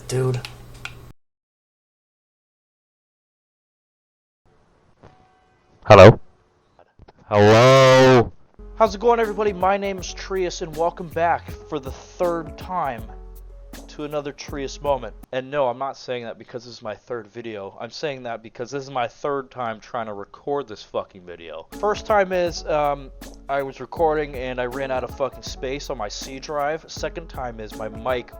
dude. Hello? Hello? How's it going, everybody? My name's Trius, and welcome back for the third time to another Trius moment. And no, I'm not saying that because this is my third video. I'm saying that because this is my third time trying to record this fucking video. First time is, I was recording and I ran out of fucking space on my C drive. Second time is my mic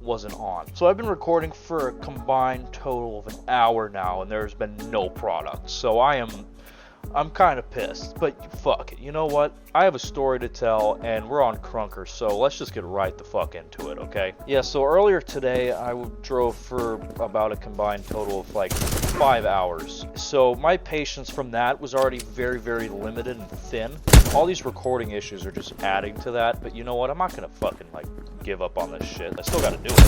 wasn't on. So I've been recording for a combined total of an hour now, and there's been no product. So I'm kind of pissed, but fuck it. You know what? I have a story to tell, and we're on Crunker, so let's just get right the fuck into it, okay? Yeah, so earlier today, I drove for about a combined total of like 5 hours. So my patience from that was already very, very limited and thin. All these recording issues are just adding to that, but you know what? I'm not gonna fucking like give up on this shit. I still gotta do it.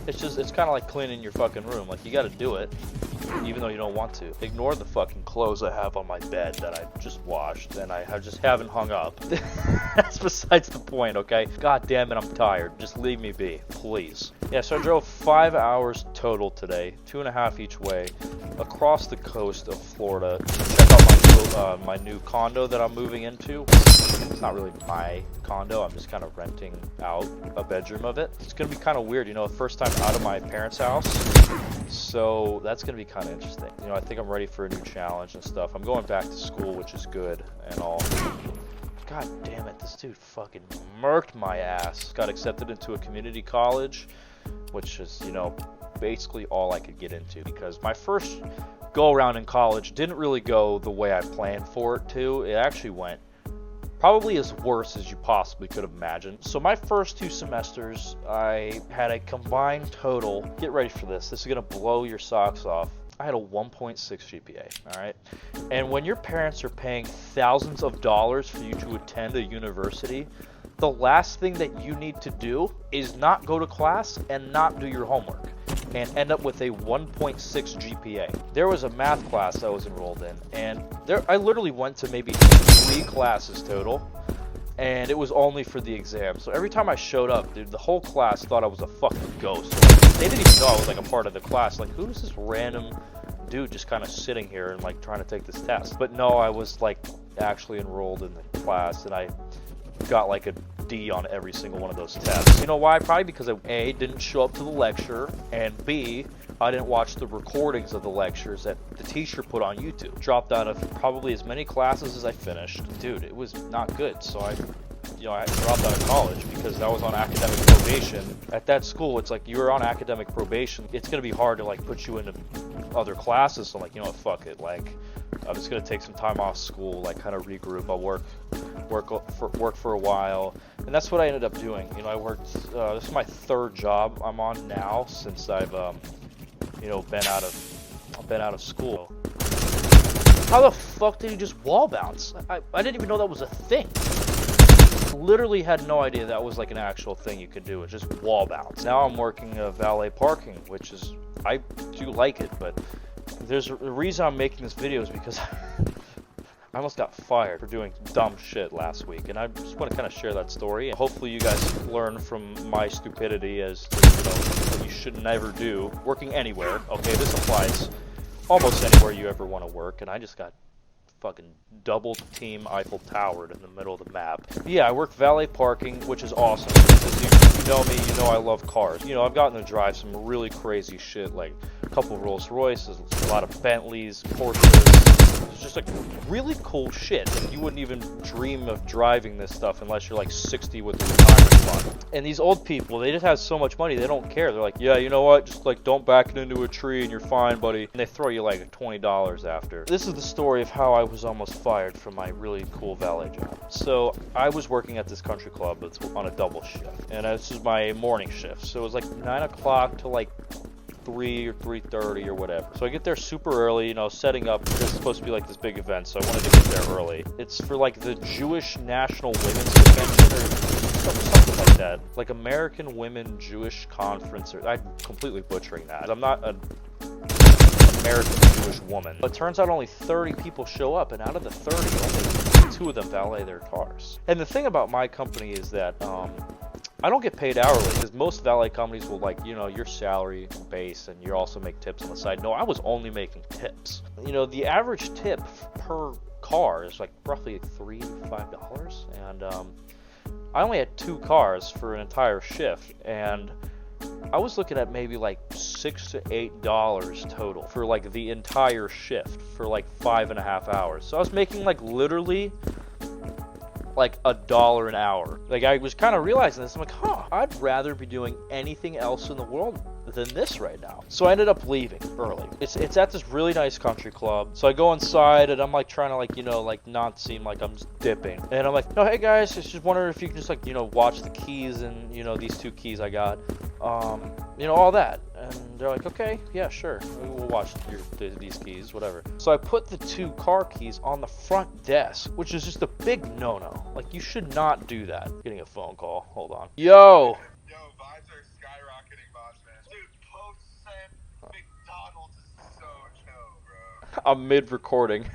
It's kind of like cleaning your fucking room. Like, you gotta do it, even though you don't want to. Ignore the fucking clothes I have on my bed that I just washed and I just haven't hung up. That's besides the point, okay? God damn it, I'm tired. Just leave me be, please. Yeah, so I drove 5 hours total today, 2.5 each way, across the coast of Florida to check out my new condo that I'm moving into. It's not really my condo, I'm just kind of renting out a bedroom of it. It's gonna be kind of weird, you know, first time out of my parents' house. So that's gonna be kind of interesting. You know, I think I'm ready for a new challenge and stuff. I'm going back to school, which is good and all. God damn it, this dude fucking murked my ass. Got accepted into a community college, which is, you know, basically all I could get into, because my first go around in college didn't really go the way I planned for it to. It actually went probably as worse as you possibly could have imagined. So my first 2 semesters, I had a combined total, get ready for this is gonna blow your socks off, I had a 1.6 GPA, alright? And when your parents are paying thousands of dollars for you to attend a university, the last thing that you need to do is not go to class and not do your homework and end up with a 1.6 GPA. There was a math class I was enrolled in, and I literally went to maybe 3 classes total, and it was only for the exam. So every time I showed up, dude, the whole class thought I was a fucking ghost. Like, they didn't even know I was like a part of the class. Like, who's this random dude just kind of sitting here and like trying to take this test? But no, I was like actually enrolled in the class, and I got like a D on every single one of those tests. You know why? Probably because I A, didn't show up to the lecture, and B, I didn't watch the recordings of the lectures that the teacher put on YouTube. Dropped out of probably as many classes as I finished. Dude, it was not good. So I dropped out of college because I was on academic probation. At that school, it's like, you're on academic probation. It's gonna be hard to like put you into other classes. So I'm like, you know what, fuck it. Like, I'm just gonna take some time off school, like kind of regroup. I'll work for a while, and that's what I ended up doing. You know, I worked. This is my 3rd job I'm on now since I've you know, been out of school. How the fuck did you just wall bounce? I didn't even know that was a thing. Literally had no idea that was like an actual thing you could do. It's just wall bounce. Now I'm working valet parking, which is, I do like it, but there's a reason I'm making this video is because I almost got fired for doing dumb shit last week, and I just want to kind of share that story. And hopefully you guys learn from my stupidity as to, you know, what you should never do working anywhere. Okay, this applies almost anywhere you ever want to work, and I just got fucking double team Eiffel Towered in the middle of the map. Yeah, I work valet parking, which is awesome. Because you know me, you know I love cars. You know, I've gotten to drive some really crazy shit, like a couple Rolls Royces, a lot of Bentleys, Porsches. It's just like really cool shit. Like, you wouldn't even dream of driving this stuff unless you're like 60 with the retirement fund. And these old people, they just have so much money, they don't care. They're like, yeah, you know what? Just like, don't back it into a tree and you're fine, buddy. And they throw you like $20 after. This is the story of how I was almost fired from my really cool valet job. So I was working at this country club that's on a double shift, and this is my morning shift. So it was like 9 o'clock to like 3 or 3:30 or whatever. So I get there super early, you know, setting up. This is supposed to be like this big event, so I wanted to get there early. It's for like the Jewish National Women's Convention or something like that. Like American Women Jewish Conference. I'm completely butchering that. I'm not an American Jewish woman. But it turns out only 30 people show up, and out of the 30, only 2 of them valet their cars. And the thing about my company is that I don't get paid hourly because most valet companies will like, you know, your salary base and you also make tips on the side. No, I was only making tips. You know, the average tip per car is like roughly $3 to $5, and I only had 2 cars for an entire shift, and I was looking at maybe like $6 to $8 total for like the entire shift for like 5.5 hours. So I was making like literally like $1 an hour. Like I was kind of realizing this. I'm like, huh, I'd rather be doing anything else in the world than this right now. So I ended up leaving early. It's at this really nice country club. So I go inside and I'm like trying to like, you know, like not seem like I'm just dipping. And I'm like, oh, hey guys, just wondering if you can just like, you know, watch the keys and, you know, these 2 keys I got. You know, all that. And they're like, okay, yeah, sure. We'll watch these keys, whatever. So I put the 2 car keys on the front desk, which is just a big no-no. Like, you should not do that. Getting a phone call. Hold on. Yo! Yo, vibes are skyrocketing, boss man. Dude, post-send McDonald's is so chill, bro. I'm mid-recording.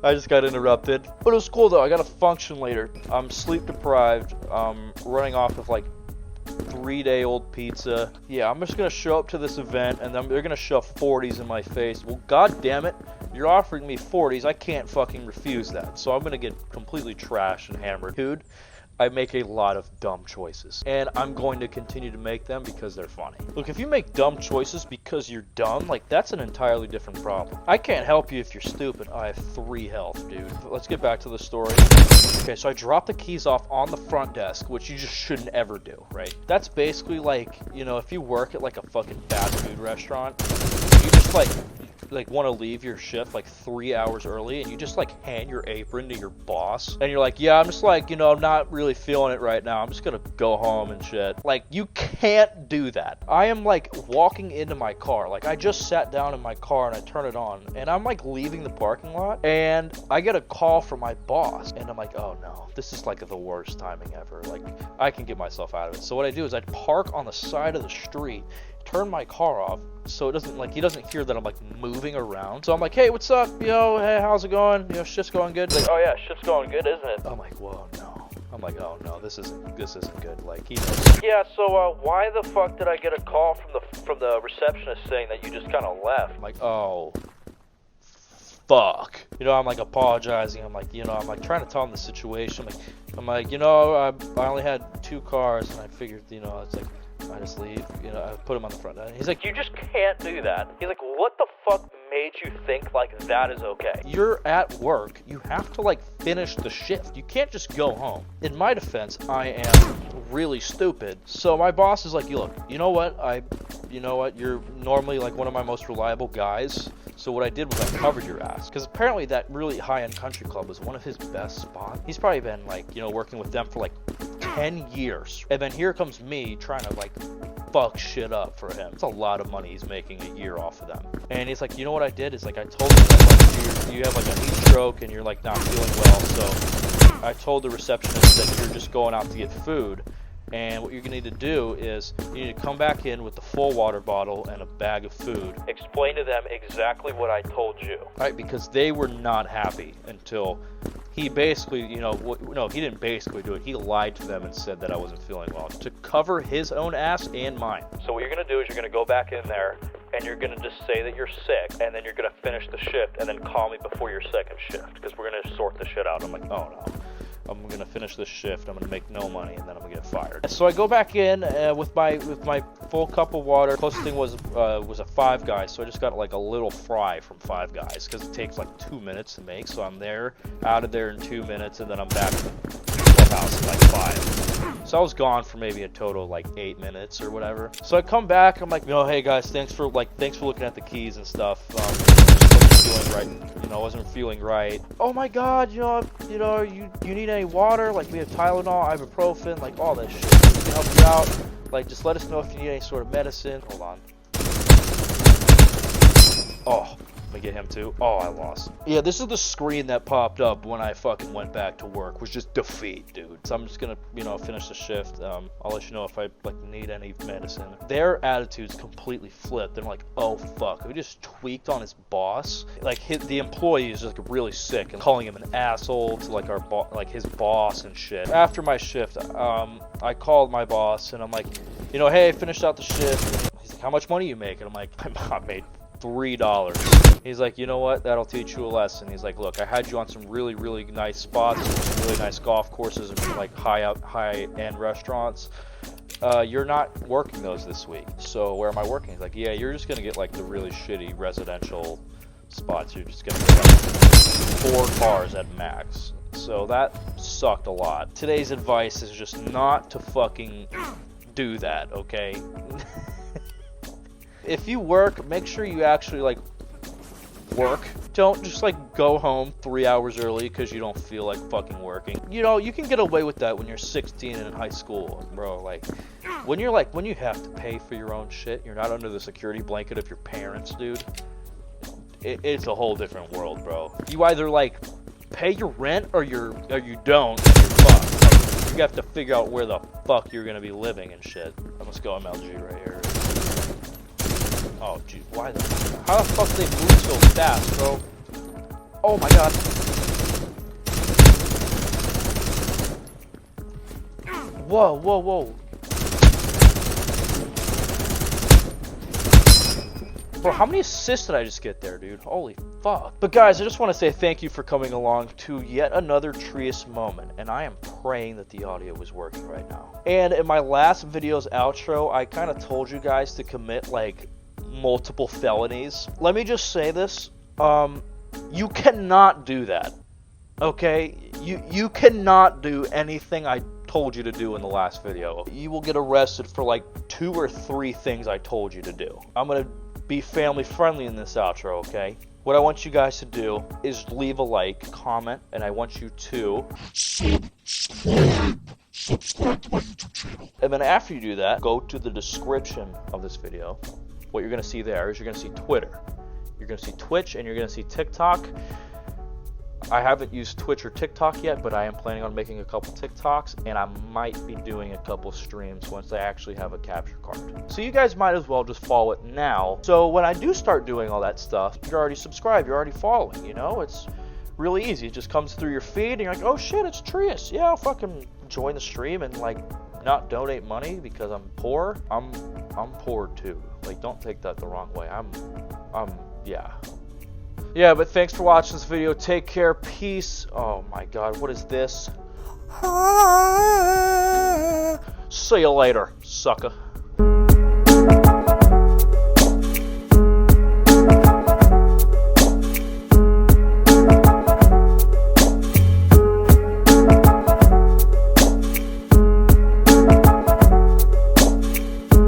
I just got interrupted. But it was cool, though. I got a function later. I'm sleep-deprived. I'm running off of, like, 3-day-old pizza. Yeah, I'm just gonna show up to this event and then they're gonna shove 40s in my face. Well, god damn it, you're offering me 40s. I can't fucking refuse that. So I'm gonna get completely trashed and hammered. Dude, I make a lot of dumb choices, and I'm going to continue to make them because they're funny. Look, if you make dumb choices because you're dumb, like, that's an entirely different problem. I can't help you if you're stupid. I have 3 health, dude. Let's get back to the story. Okay, so I dropped the keys off on the front desk, which you just shouldn't ever do, right? That's basically like, you know, if you work at like a fucking fast food restaurant, you just like want to leave your shift like 3 hours early and you just like hand your apron to your boss and you're like, yeah, I'm just like, you know, I'm not really feeling it right now, I'm just gonna go home and shit. Like, you can't do that. I am like walking into my car, like I just sat down in my car and I turn it on and I'm like leaving the parking lot and I get a call from my boss and I'm like, oh no, this is like the worst timing ever. Like, I can get myself out of it. So what I do is I park on the side of the street, turn my car off so it doesn't, like, he doesn't hear that I'm like moving around. So I'm like, hey, what's up? Yo, hey, how's it going? You know, shit's going good. He's like, oh yeah, shit's going good, isn't it? I'm like, whoa, no. I'm like, oh no, this isn't good. Like, he knows. Yeah, so why the fuck did I get a call from the receptionist saying that you just kind of left? I'm like, oh, fuck. You know, I'm like apologizing. I'm like, you know, I'm like trying to tell him the situation. I'm like, you know, I only had 2 cars and I figured, you know, it's like, I just leave, you know, I put him on the front end. He's like, you just can't do that. He's like, what the fuck made you think like that is okay? You're at work, you have to like finish the shift. You can't just go home. In my defense, I am really stupid. So my boss is like, look, you know what, you're normally like one of my most reliable guys. So what I did was I covered your ass. Because apparently that really high-end country club was one of his best spots. He's probably been like, you know, working with them for like 10 years. And then here comes me trying to like fuck shit up for him. It's a lot of money he's making a year off of them. And he's like, you know what I did? Is like, I told him that like, you have like a heat stroke and you're like not feeling well. So I told the receptionist that you're just going out to get food. And what you're going to need to do is you need to come back in with the full water bottle and a bag of food. Explain to them exactly what I told you. Right, because they were not happy until he basically, you know, no, he didn't basically do it. He lied to them and said that I wasn't feeling well to cover his own ass and mine. So what you're going to do is you're going to go back in there and you're going to just say that you're sick and then you're going to finish the shift and then call me before your second shift because we're going to sort the shit out. I'm like, oh no. I'm gonna finish this shift, I'm gonna make no money, and then I'm gonna get fired. So I go back in with my full cup of water. Closest thing was a Five Guys, so I just got like a little fry from Five Guys because it takes like 2 minutes to make. So I'm out of there in 2 minutes, and then I'm back to the clubhouse in like 5. So I was gone for maybe a total of like 8 minutes or whatever. So I come back, I'm like, you know, hey guys, thanks for looking at the keys and stuff. Feeling right, you know, I wasn't feeling right. Oh my god, you know, you need any water? Like, we have Tylenol, ibuprofen, like all that shit. We can help you out. Like, just let us know if you need any sort of medicine. Hold on. Oh, Let me get him too. Oh, I lost. Yeah, this is the screen that popped up when I fucking went back to work. Was just defeat, dude. So I'm just gonna, you know, finish the shift. I'll let you know if I like need any medicine. Their attitude's completely flipped. They're like, oh fuck, we just tweaked on his boss. Like the employee is just really sick and calling him an asshole to like his boss and shit. After my shift, I called my boss and I'm like, you know, hey, I finished out the shift. He's like, how much money you make? And I'm like, I made $3. He's like, you know what, that'll teach you a lesson. He's like, look, I had you on some really, really nice spots, some really nice golf courses and like high-end restaurants. You're not working those this week. So where am I working? He's like, yeah, you're just gonna get like the really shitty residential spots. You're just gonna get like 4 cars at max. So that sucked a lot. Today's advice is just not to fucking do that, okay? If you work, make sure you actually like work. Don't just like go home 3 hours early because you don't feel like fucking working. You know, you can get away with that when you're 16 and in high school, bro. Like when you have to pay for your own shit, you're not under the security blanket of your parents, dude. It's a whole different world, bro. You either like pay your rent or you don't, and you're fucked. You have to figure out where the fuck you're gonna be living and shit. Let's go MLG right here. Oh, geez, how the fuck do they move so fast, bro? Oh my god. Whoa, whoa, whoa. Bro, how many assists did I just get there, dude? Holy fuck. But guys, I just want to say thank you for coming along to yet another Trius moment, and I am praying that the audio was working right now. And in my last video's outro, I kind of told you guys to commit, like, multiple felonies. Let me just say this. You cannot do that. Okay? You cannot do anything I told you to do in the last video. You will get arrested for, like, 2 or 3 things I told you to do. I'm gonna be family friendly in this outro, okay? What I want you guys to do is leave a like, comment, and I want you to subscribe to my YouTube channel. And then after you do that, go to the description of this video. What you're gonna see there is you're gonna see Twitter, you're gonna see Twitch, and you're gonna see TikTok. I haven't used Twitch or TikTok yet, but I am planning on making a couple TikToks, and I might be doing a couple streams once I actually have a capture card. So you guys might as well just follow it now. So when I do start doing all that stuff, you're already subscribed, you're already following, you know? It's really easy. It just comes through your feed, and you're like, oh shit, it's Trius. Yeah, I'll fucking join the stream and like not donate money because I'm poor. I'm poor too. Like, don't take that the wrong way. Yeah. Yeah, but thanks for watching this video. Take care. Peace. Oh my god, what is this? See you later, sucker.